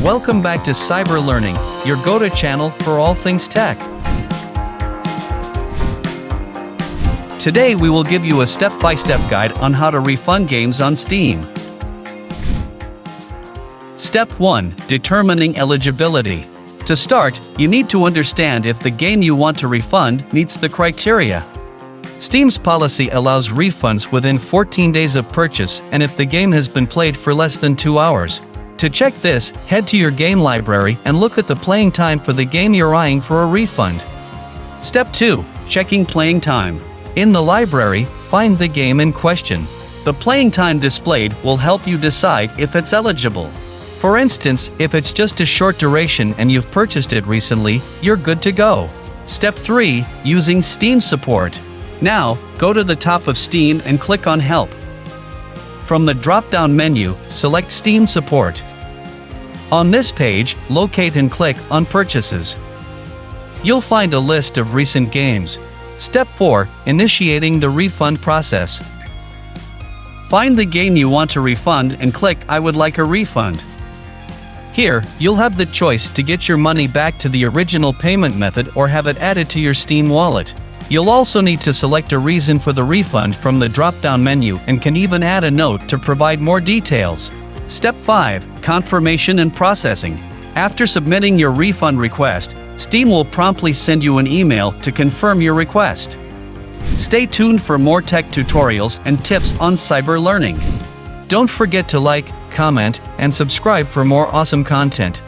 Welcome back to Cyber Learning, your go-to channel for all things tech. Today we will give you a step-by-step guide on how to refund games on Steam. Step 1. Determining eligibility. To start, you need to understand if the game you want to refund meets the criteria. Steam's policy allows refunds within 14 days of purchase and if the game has been played for less than 2 hours. To check this, head to your game library and look at the playing time for the game you're eyeing for a refund. Step 2. Checking playing time. In the library, find the game in question. The playing time displayed will help you decide if it's eligible. For instance, if it's just a short duration and you've purchased it recently, you're good to go. Step 3. Using Steam support. Now, go to the top of Steam and click on Help. From the drop-down menu, select Steam Support. On this page, locate and click on Purchases. You'll find a list of recent games. Step 4. Initiating the refund process. Find the game you want to refund and click I would like a refund. Here, you'll have the choice to get your money back to the original payment method or have it added to your Steam wallet. You'll also need to select a reason for the refund from the drop-down menu and can even add a note to provide more details. Step 5. Confirmation and processing. After submitting your refund request, Steam will promptly send you an email to confirm your request. Stay tuned for more tech tutorials and tips on cyber learning. Don't forget to like, comment, and subscribe for more awesome content.